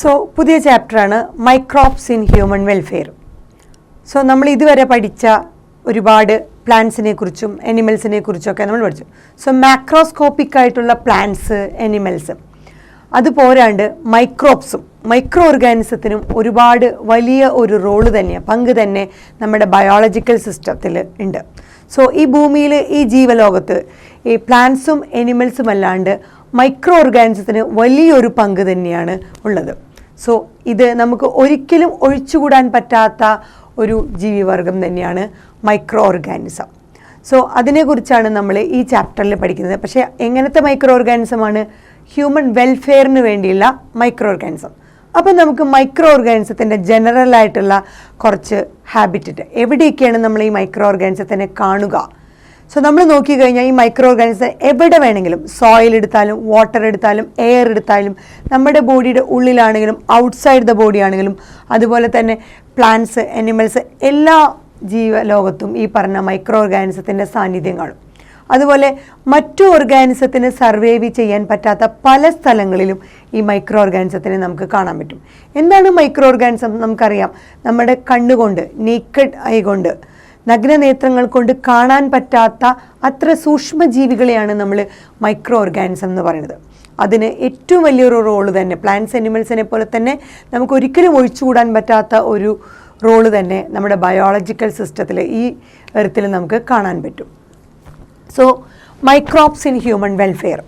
So പുതിയ ചാപ്റ്ററാണ് microbes in human welfare. So നമ്മൾ ഇതുവരെ പഠിച്ച ഒരുപാട് പ്ലാന്റ്സിനെ കുറിച്ചും എനിമൽസിനെ കുറിച്ചൊക്കെ നമ്മൾ പഠിച്ചു. സോ മാക്രോസ്കോപ്പിക് ആയിട്ടുള്ള പ്ലാന്റ്സ്, എനിമൽസ്, അതുപോരാണ്ട് മൈക്രോബ്സും മൈക്രോ ഓർഗാനിസത്തിനും ഒരുപാട് വലിയ ഒരു റോള് തന്നെയാണ്, പങ്ക് തന്നെ നമ്മുടെ ബയോളജിക്കൽ സിസ്റ്റത്തിൽ ഉണ്ട്. സോ ഈ ഭൂമിയിൽ, ഈ ജീവലോകത്ത് ഈ പ്ലാന്റ്സും എനിമൽസും അല്ലാണ്ട് മൈക്രോ ഓർഗാനിസത്തിന് വലിയൊരു പങ്ക് തന്നെയാണ് ഉള്ളത്. സോ ഇത് നമുക്ക് ഒരിക്കലും ഒഴിച്ചുകൂടാൻ പറ്റാത്ത ഒരു ജീവിവർഗം തന്നെയാണ് മൈക്രോ ഓർഗാനിസം. സോ അതിനെക്കുറിച്ചാണ് നമ്മൾ ഈ ചാപ്റ്ററിൽ പഠിക്കുന്നത്. പക്ഷേ എങ്ങനത്തെ മൈക്രോ ഓർഗാനിസമാണ്? ഹ്യൂമൻ വെൽഫെയറിന് വേണ്ടിയുള്ള മൈക്രോ ഓർഗാനിസം. അപ്പം നമുക്ക് മൈക്രോ ഓർഗാനിസത്തിൻ്റെ ജനറൽ ആയിട്ടുള്ള കുറച്ച് ഹാബിറ്ററ്റ്, എവിടെയൊക്കെയാണ് നമ്മൾ ഈ മൈക്രോ ഓർഗാനിസത്തിനെ കാണുക? സോ നമ്മൾ നോക്കിക്കഴിഞ്ഞാൽ ഈ മൈക്രോ ഓർഗാനിസം എവിടെ വേണമെങ്കിലും, സോയിൽ എടുത്താലും വാട്ടർ എടുത്താലും എയർ എടുത്താലും, നമ്മുടെ ബോഡിയുടെ ഉള്ളിലാണെങ്കിലും ഔട്ട്സൈഡ് ദ ബോഡി ആണെങ്കിലും, അതുപോലെ തന്നെ പ്ലാന്റ്സ്, എനിമൽസ്, എല്ലാ ജീവലോകത്തും ഈ പറഞ്ഞ മൈക്രോ ഓർഗാനിസത്തിൻ്റെ സാന്നിധ്യം കാണും. അതുപോലെ മറ്റു ഓർഗാനിസത്തിന് സർവൈവ് ചെയ്യാൻ പറ്റാത്ത പല സ്ഥലങ്ങളിലും ഈ മൈക്രോ ഓർഗാനിസത്തിനെ നമുക്ക് കാണാൻ പറ്റും. എന്താണ് മൈക്രോ ഓർഗാനിസം? നമുക്കറിയാം, നമ്മുടെ കണ്ണുകൊണ്ട്, നേക്കഡ് ഐ കൊണ്ട്, നഗ്നനേത്രങ്ങൾ കൊണ്ട് കാണാൻ പറ്റാത്ത അത്ര സൂക്ഷ്മജീവികളെയാണ് നമ്മൾ മൈക്രോ ഓർഗാനിസം എന്ന് പറയുന്നത്. അതിന് ഏറ്റവും വലിയൊരു റോള് തന്നെ പ്ലാന്റ്സ്, എനിമൽസിനെ പോലെ തന്നെ നമുക്ക് ഒരിക്കലും ഒഴിച്ചുകൂടാൻ പറ്റാത്ത ഒരു റോള് തന്നെ നമ്മുടെ ബയോളജിക്കൽ സിസ്റ്റത്തിൽ, ഈ എർത്തിൽ നമുക്ക് കാണാൻ പറ്റും. So microbes in human welfare.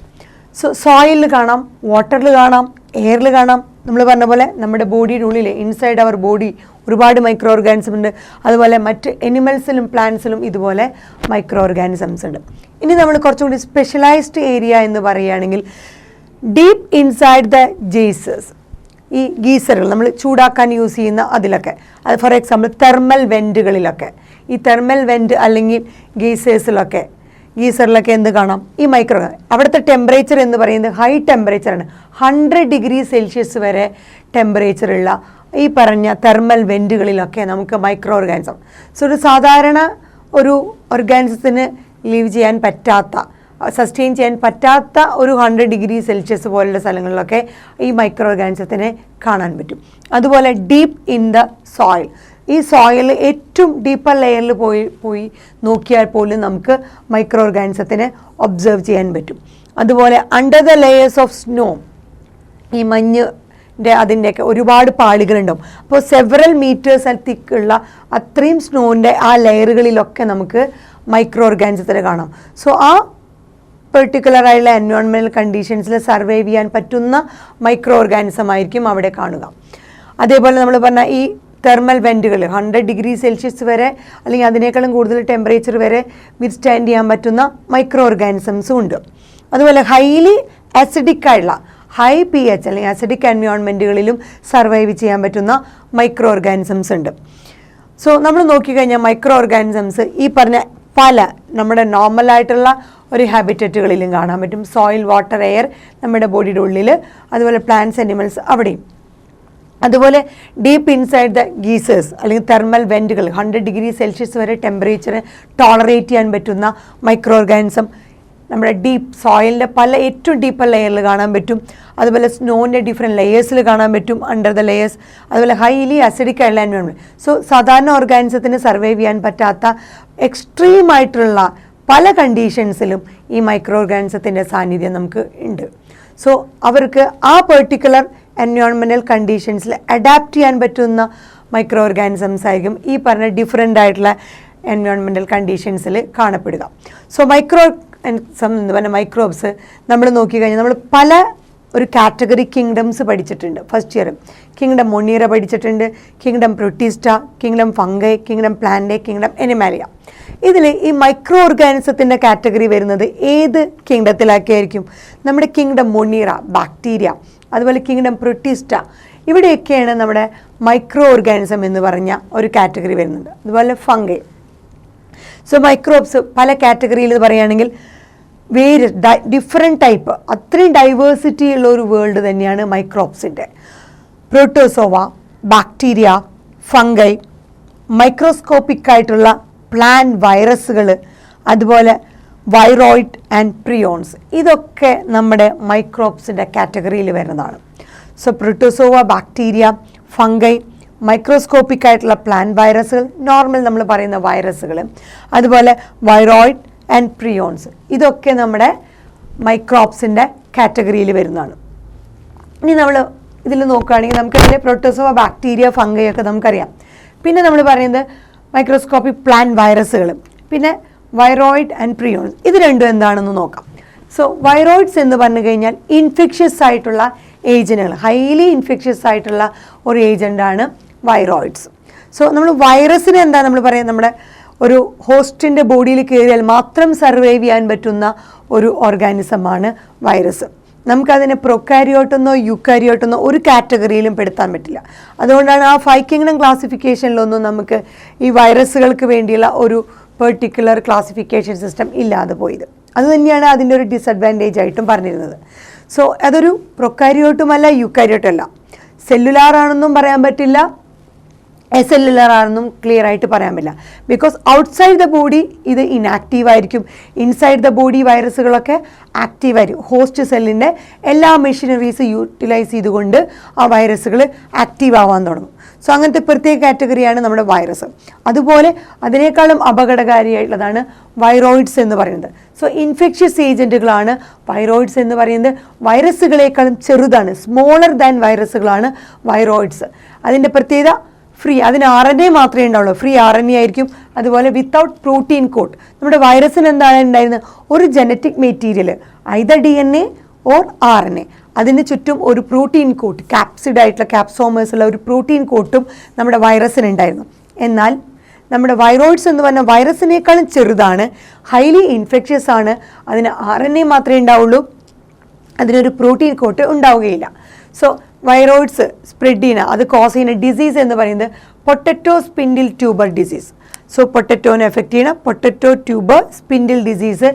So സോയിലിൽ കാണാം, വാട്ടറിൽ കാണാം, എയറിൽ കാണാം. നമ്മൾ പറഞ്ഞ പോലെ നമ്മുടെ ബോഡിയുടെ ഉള്ളിൽ, ഇൻസൈഡ് അവർ ബോഡി ഒരുപാട് മൈക്രോ ഓർഗാനിസം ഉണ്ട്. അതുപോലെ മറ്റ് എനിമൽസിലും പ്ലാന്റ്സിലും ഇതുപോലെ മൈക്രോ ഓർഗാനിസംസ് ഉണ്ട്. ഇനി നമ്മൾ കുറച്ചുകൂടി സ്പെഷ്യലൈസ്ഡ് ഏരിയ എന്ന് പറയുകയാണെങ്കിൽ ഡീപ്പ് ഇൻസൈഡ് ദ ഗീസേഴ്സ്, ഈ ഗീസറുകൾ നമ്മൾ ചൂടാക്കാൻ യൂസ് ചെയ്യുന്ന അതിലൊക്കെ, അത് ഫോർ എക്സാമ്പിൾ തെർമൽ വെൻറ്റുകളിലൊക്കെ, ഈ തെർമൽ വെൻറ്റ് അല്ലെങ്കിൽ ഗീസറിലൊക്കെ എന്ത് കാണാം? ഈ മൈക്രോ. അവിടുത്തെ ടെമ്പറേച്ചർ എന്ന് പറയുന്നത് ഹൈ ടെമ്പറേച്ചറാണ്, 100 ഡിഗ്രി സെൽഷ്യസ് വരെ ടെമ്പറേച്ചറുള്ള ഈ പറഞ്ഞ തെർമൽ വെൻറ്റുകളിലൊക്കെ നമുക്ക് മൈക്രോ ഓർഗാനിസം. സോ ഒരു സാധാരണ ഒരു ഓർഗാനിസത്തിന് ലീവ് ചെയ്യാൻ പറ്റാത്ത, സസ്റ്റെയിൻ ചെയ്യാൻ പറ്റാത്ത ഒരു 100 ഡിഗ്രി സെൽഷ്യസ് പോലുള്ള സ്ഥലങ്ങളിലൊക്കെ ഈ മൈക്രോ ഓർഗാനിസത്തിനെ കാണാൻ പറ്റും. അതുപോലെ ഡീപ്പ് ഇൻ ദ സോയിൽ, ഈ സോയിൽ ഏറ്റവും ഡീപ്പർ ലെയറിൽ പോയി നോക്കിയാൽ പോലും നമുക്ക് മൈക്രോ ഓർഗാനിസത്തിനെ ഒബ്സർവ് ചെയ്യാൻ പറ്റും. അതുപോലെ under the layers of snow, ഈ മഞ്ഞിൻ്റെ അതിൻ്റെയൊക്കെ ഒരുപാട് പാളികളുണ്ടാവും. അപ്പോൾ സെവറൽ മീറ്റേഴ്സ് തിക്കുള്ള അത്രയും സ്നോൻ്റെ ആ ലെയറുകളിലൊക്കെ നമുക്ക് മൈക്രോ ഓർഗാനിസത്തിനെ കാണാം. സോ ആ പെർട്ടിക്കുലറായുള്ള എൻവയോൺമെൻറ്റൽ കണ്ടീഷൻസിൽ സർവൈവ് ചെയ്യാൻ പറ്റുന്ന മൈക്രോ ഓർഗാനിസം ആയിരിക്കും അവിടെ കാണുക. അതേപോലെ നമ്മൾ പറഞ്ഞ ഈ തെർമൽ വെൻറ്റുകൾ 100 ഡിഗ്രി സെൽഷ്യസ് വരെ അല്ലെങ്കിൽ അതിനേക്കാളും കൂടുതൽ ടെമ്പറേച്ചർ വരെ വിത്ത്സ്റ്റാൻഡ് ചെയ്യാൻ പറ്റുന്ന മൈക്രോ ഓർഗാനിസംസും ഉണ്ട്. അതുപോലെ ഹൈലി ആസിഡിക് ആയിട്ടുള്ള ഹൈ pH അല്ലെങ്കിൽ ആസിഡിക് എൻവയോൺമെൻറ്റുകളിലും സർവൈവ് ചെയ്യാൻ പറ്റുന്ന മൈക്രോ ഓർഗാനിസംസ് ഉണ്ട്. സോ നമ്മൾ നോക്കിക്കഴിഞ്ഞാൽ മൈക്രോ ഓർഗാനിസംസ് ഈ പറഞ്ഞ പല നമ്മുടെ നോർമലായിട്ടുള്ള ഒരു ഹാബിറ്ററ്റുകളിലും കാണാൻ പറ്റും. സോയിൽ, വാട്ടർ, എയർ, നമ്മുടെ ബോഡിയുടെ ഉള്ളിൽ, അതുപോലെ പ്ലാന്റ്സ്, അനിമൽസ് അവിടെയും. അതുപോലെ ഡീപ്പ് ഇൻസൈഡ് ദ ഗീസേഴ്സ് അല്ലെങ്കിൽ തെർമൽ വെൻറ്റുകൾ 100 ഡിഗ്രി സെൽഷ്യസ് വരെ ടെമ്പറേച്ചർ ടോളറേറ്റ് ചെയ്യാൻ പറ്റുന്ന മൈക്രോ ഓർഗാനിസം നമ്മുടെ ഡീപ്പ് സോയിലിൻ്റെ ഏറ്റവും ഡീപ്പർ ലെയറിൽ കാണാൻ പറ്റും. അതുപോലെ സ്നോൻ്റെ ഡിഫറെൻറ്റ് ലെയേഴ്സിൽ കാണാൻ പറ്റും, അണ്ടർ ദ ലെയേഴ്സ്. അതുപോലെ ഹൈലി അസിഡിക് ആയിട്ടുള്ള എൻവയോൺമെൻറ്റ്. സോ സാധാരണ ഓർഗാനിസത്തിന് സർവൈവ് ചെയ്യാൻ പറ്റാത്ത എക്സ്ട്രീമായിട്ടുള്ള പല കണ്ടീഷൻസിലും ഈ മൈക്രോ ഓർഗാനിസത്തിൻ്റെ സാന്നിധ്യം നമുക്ക് ഉണ്ട്. സോ അവർക്ക് ആ പെർട്ടിക്കുലർ എൻവയോൺമെൻറ്റൽ കണ്ടീഷൻസിൽ അഡാപ്റ്റ് ചെയ്യാൻ പറ്റുന്ന മൈക്രോ ഓർഗാനിസംസ് ആയിരിക്കും ഈ പറഞ്ഞ ഡിഫറെൻ്റ് ആയിട്ടുള്ള എൻവയോൺമെൻറ്റൽ കണ്ടീഷൻസിൽ കാണപ്പെടുക. സോ മൈക്രോ എന്ന് പറഞ്ഞ മൈക്രോബ്സ് നമ്മൾ നോക്കിക്കഴിഞ്ഞാൽ നമ്മൾ പല ഒരു കാറ്റഗറി കിങ്ഡംസ് പഠിച്ചിട്ടുണ്ട്. ഫസ്റ്റ് ഇയർ കിങ്ഡം മൊണീറ പഠിച്ചിട്ടുണ്ട്, kingdom Protista, kingdom Fungi, kingdom Plantae, kingdom Animalia. ഇതിൽ ഈ മൈക്രോ ഓർഗാനിസത്തിൻ്റെ കാറ്റഗറി വരുന്നത് ഏത് കിങ്ഡത്തിലാക്കിയായിരിക്കും? നമ്മുടെ കിങ്ഡം മൊണീറ, ബാക്ടീരിയ, അതുപോലെ കിങ്ഡം പ്രൊട്ടിസ്റ്റ, ഇവിടെയൊക്കെയാണ് നമ്മുടെ മൈക്രോ ഓർഗാനിസം എന്ന് പറഞ്ഞ ഒരു കാറ്റഗറി വരുന്നുണ്ട്. അതുപോലെ ഫംഗൈ. സോ മൈക്രോബ്സ് പല കാറ്റഗറിയിൽ പറയുകയാണെങ്കിൽ ഡിഫറെൻറ്റ് ടൈപ്പ്, അത്രയും ഡൈവേഴ്സിറ്റി ഉള്ള ഒരു വേൾഡ് തന്നെയാണ് മൈക്രോബ്സിൻ്റെ. പ്രോട്ടോസോവ, ബാക്ടീരിയ, ഫംഗൈ, മൈക്രോസ്കോപ്പിക് ആയിട്ടുള്ള പ്ലാന്റ് വൈറസുകൾ, അതുപോലെ വൈറോയിഡ് ആൻഡ് പ്രിയോൺസ്, ഇതൊക്കെ നമ്മുടെ മൈക്രോബ്സിൻ്റെ കാറ്റഗറിയിൽ വരുന്നതാണ്. So protozoa, bacteria, fungi, microscopic ആയിട്ടുള്ള പ്ലാന്റ് വൈറസുകൾ, നോർമൽ നമ്മൾ പറയുന്ന വൈറസുകൾ, അതുപോലെ വൈറോയിഡ് ആൻഡ് പ്രിയോൺസ്, ഇതൊക്കെ നമ്മുടെ മൈക്രോബ്സിൻ്റെ കാറ്റഗറിയിൽ വരുന്നതാണ്. ഇനി നമ്മൾ ഇതിൽ നോക്കുകയാണെങ്കിൽ നമുക്കതിലെ പ്രോട്ടോസോവ, ബാക്ടീരിയ, ഫംഗൈ ഒക്കെ നമുക്കറിയാം. പിന്നെ നമ്മൾ പറയുന്നത് മൈക്രോസ്കോപ്പിക് പ്ലാന്റ് വൈറസുകൾ, പിന്നെ വൈറോയിഡ് ആൻഡ് പ്രിയോൺസ്, ഇത് രണ്ടും എന്താണെന്ന് നോക്കാം. സോ വൈറോയിഡ്സ് എന്ന് പറഞ്ഞു കഴിഞ്ഞാൽ ഇൻഫെക്ഷ്യസ് ആയിട്ടുള്ള ഏജൻറ്റുകൾ, ഹൈലി ഇൻഫെക്ഷ്യസ് ആയിട്ടുള്ള ഒരു ഏജൻ്റാണ് വൈറോയിഡ്സ്. സോ നമ്മൾ വൈറസിന് എന്താ നമ്മൾ പറയുക, നമ്മുടെ ഒരു ഹോസ്റ്റിൻ്റെ ബോഡിയിൽ കയറിയാൽ മാത്രം സർവൈവ് ചെയ്യാൻ പറ്റുന്ന ഒരു ഓർഗാനിസമാണ് വൈറസ്. നമുക്കതിനെ പ്രൊക്കാരിയോട്ടെന്നോ യുക്കാരിയോട്ടെന്നോ ഒരു കാറ്റഗറിയിലും പെടുത്താൻ പറ്റില്ല. അതുകൊണ്ടാണ് ആ 5 കിങ്ഡം ക്ലാസിഫിക്കേഷനിലൊന്നും നമുക്ക് ഈ വൈറസുകൾക്ക് വേണ്ടിയുള്ള ഒരു പെർട്ടിക്കുലർ ക്ലാസിഫിക്കേഷൻ സിസ്റ്റം ഇല്ലാതെ പോയത്. അതുതന്നെയാണ് അതിൻ്റെ ഒരു ഡിസഡ്വാൻറ്റേജ് ആയിട്ടും പറഞ്ഞിരുന്നത്. സോ അതൊരു പ്രൊക്കാരിയോട്ടുമല്ല യുക്കാരിയോട്ടല്ല, സെല്ലുലാർ ആണെന്നും പറയാൻ പറ്റില്ല, എസെല്ലുലാർ ആണെന്നും ക്ലിയർ ആയിട്ട് പറയാൻ പറ്റില്ല. ബിക്കോസ് ഔട്ട്സൈഡ് ദ ബോഡി ഇത് ഇനാക്റ്റീവ് ആയിരിക്കും, ഇൻസൈഡ് ദ ബോഡി വൈറസുകളൊക്കെ ആക്റ്റീവ് ആയിരിക്കും. ഹോസ്റ്റ് സെല്ലിൻ്റെ എല്ലാ മെഷീനറീസ് യൂട്ടിലൈസ് ചെയ്തുകൊണ്ട് ആ വൈറസുകൾ ആക്റ്റീവ് ആവാൻ തുടങ്ങും. സോ അങ്ങനത്തെ പ്രത്യേക കാറ്റഗറിയാണ് നമ്മുടെ വൈറസ്. അതുപോലെ അതിനേക്കാളും അപകടകാരിയായിട്ടുള്ളതാണ് വൈറോയിഡ്സ് എന്ന് പറയുന്നത്. സോ ഇൻഫെക്ഷ്യസ് ഏജൻറ്റുകളാണ് വൈറോയിഡ്സ് എന്ന് പറയുന്നത്. വൈറസുകളേക്കാളും ചെറുതാണ്, സ്മോളർ ദാൻ വൈറസുകളാണ് വൈറോയിഡ്സ്. അതിൻ്റെ പ്രത്യേകത അതിന് RNA മാത്രമേ ഉണ്ടാവുള്ളൂ, ഫ്രീ RNA ആയിരിക്കും. അതുപോലെ വിത്തൗട്ട് പ്രോട്ടീൻ കോഡ്. നമ്മുടെ വൈറസിന് എന്താണ് ഉണ്ടായിരുന്നത്, ഒരു genetic material, either DNA or RNA, അതിന് ചുറ്റും ഒരു പ്രോട്ടീൻ കോട്ട്, ക്യാപ്സിഡ് ആയിട്ടുള്ള ക്യാപ്സോമേഴ്സുള്ള ഒരു പ്രോട്ടീൻ കോട്ടും നമ്മുടെ വൈറസിനുണ്ടായിരുന്നു. എന്നാൽ നമ്മുടെ വൈറോയിഡ്സ് എന്ന് പറഞ്ഞാൽ വൈറസിനേക്കാളും ചെറുതാണ്, ഹൈലി ഇൻഫെക്ഷ്യസ് ആണ്, അതിന് RNA മാത്രമേ ഉണ്ടാവുള്ളൂ, അതിനൊരു പ്രോട്ടീൻ കോട്ട് ഉണ്ടാവുകയില്ല. സോ വൈറോയിഡ്സ് സ്പ്രെഡ് ചെയ്യുന്ന, അത് കോസ് ചെയ്യുന്ന ഡിസീസ് എന്ന് പറയുന്നത് potato spindle tuber disease. So പൊട്ടറ്റോനെ എഫക്റ്റ് ചെയ്യുന്ന പൊട്ടറ്റോ ട്യൂബർ സ്പിൻഡിൽ ഡിസീസ്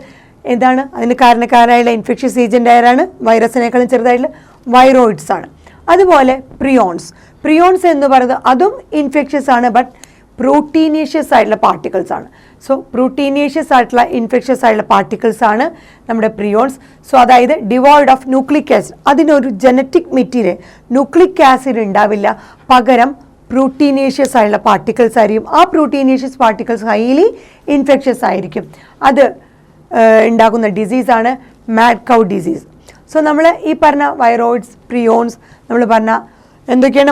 എന്താണ്, അതിന് കാരണക്കാരായുള്ള ഇൻഫെക്ഷ്യസ് ഏജൻ്റ് ആരാണ്, വൈറസിനേക്കാളും ചെറുതായിട്ടുള്ള വൈറോയിഡ്സ് ആണ്. അതുപോലെ പ്രിയോൺസ് എന്ന് പറയുന്നത് അതും ഇൻഫെക്ഷ്യസ് ആണ്, ബട്ട് പ്രോട്ടീനേഷ്യസ് ആയിട്ടുള്ള പാർട്ടിക്കിൾസ് ആണ്. സോ പ്രോട്ടീനേഷ്യസ് ആയിട്ടുള്ള ഇൻഫെക്ഷ്യസ് ആയിട്ടുള്ള പാർട്ടിക്കിൾസ് ആണ് നമ്മുടെ പ്രിയോൺസ്. സോ അതായത് ഡിവോയ്ഡ് ഓഫ് ന്യൂക്ലിക് ആസിഡ്, അതിനൊരു ജനറ്റിക് മെറ്റീരിയൽ ന്യൂക്ലിക് ആസിഡ് ഉണ്ടാവില്ല, പകരം പ്രോട്ടീനേഷ്യസ് ആയിട്ടുള്ള പാർട്ടിക്കിൾസ് ആയിരിക്കും. ആ പ്രോട്ടീനേഷ്യസ് പാർട്ടിക്കിൾസ് ഹൈലി ഇൻഫെക്ഷ്യസ് ആയിരിക്കും. അത് ഉണ്ടാക്കുന്ന ഡിസീസാണ് മാഡ് കൗ ഡിസീസ്. സോ നമ്മൾ ഈ പറഞ്ഞ വൈറോയിഡ്സ്, പ്രിയോൺസ്, നമ്മൾ പറഞ്ഞ എന്തൊക്കെയാണ്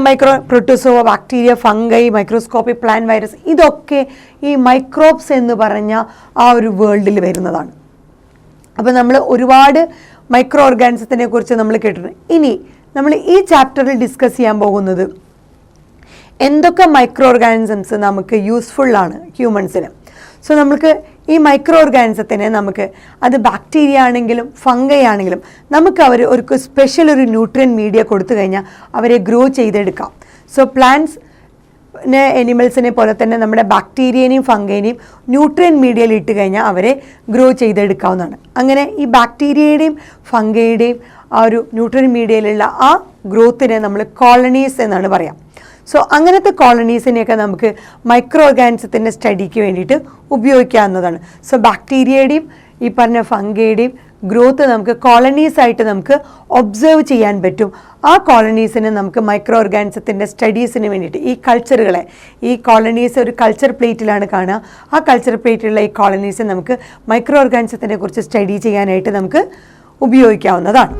protozoa, bacteria, fungi, microscopic plant virus, ഇതൊക്കെ ഈ മൈക്രോബ്സ് എന്ന് പറഞ്ഞ ആ ഒരു വേൾഡിൽ വരുന്നതാണ്. അപ്പോൾ നമ്മൾ ഒരുപാട് മൈക്രോ ഓർഗാനിസത്തിനെ കുറിച്ച് നമ്മൾ കേട്ടിട്ടുണ്ട്. ഇനി നമ്മൾ ഈ ചാപ്റ്ററിൽ ഡിസ്കസ് ചെയ്യാൻ പോകുന്നത് എന്തൊക്കെ മൈക്രോ ഓർഗാനിസംസ് നമുക്ക് യൂസ്ഫുള്ളാണ് ഹ്യൂമൻസിന്. സോ നമുക്ക് ഈ മൈക്രോ ഓർഗാനിസത്തിനെ നമുക്ക് അത് ബാക്ടീരിയ ആണെങ്കിലും ഫംഗൈ ആണെങ്കിലും നമുക്ക് ഒരു സ്പെഷ്യൽ ഒരു ന്യൂട്രിയൻ മീഡിയ കൊടുത്തു കഴിഞ്ഞാൽ അവരെ ഗ്രോ ചെയ്തെടുക്കാം. സോ പ്ലാന്റ്സ് എനിമൽസിനെ പോലെ തന്നെ നമ്മുടെ ബാക്ടീരിയനെയും ഫംഗൈനെയും ന്യൂട്രിയൻ മീഡിയയിൽ ഇട്ട് കഴിഞ്ഞാൽ അവരെ ഗ്രോ ചെയ്തെടുക്കാവുന്നതാണ്. അങ്ങനെ ഈ ബാക്ടീരിയയുടെയും ഫംഗൈയുടെയും ആ ഒരു ന്യൂട്രിയൻ മീഡിയയിലുള്ള ആ ഗ്രോത്തിനെ നമ്മൾ കോളനീസ് എന്നാണ് പറയാം. സോ അങ്ങനത്തെ കോളനീസിനെയൊക്കെ നമുക്ക് മൈക്രോ ഓർഗാനിസത്തിൻ്റെ സ്റ്റഡിക്ക് വേണ്ടിയിട്ട് ഉപയോഗിക്കാവുന്നതാണ്. സോ ബാക്ടീരിയയുടെയും ഈ പറഞ്ഞ ഫംഗയുടെയും ഗ്രോത്ത് നമുക്ക് കോളനീസ് ആയിട്ട് നമുക്ക് ഒബ്സർവ് ചെയ്യാൻ പറ്റും. ആ കോളനീസിനെ നമുക്ക് മൈക്രോ ഓർഗാനിസത്തിൻ്റെ സ്റ്റഡീസിന് വേണ്ടിയിട്ട് ഈ കോളനീസ് ഒരു കൾച്ചർ പ്ലേറ്റിലാണ് കാണുക. ആ കൾച്ചർ പ്ലേറ്റിലുള്ള ഈ കോളനീസ് നമുക്ക് മൈക്രോ ഓർഗാനിസത്തിനെ കുറിച്ച് സ്റ്റഡി ചെയ്യാനായിട്ട് നമുക്ക് ഉപയോഗിക്കാവുന്നതാണ്.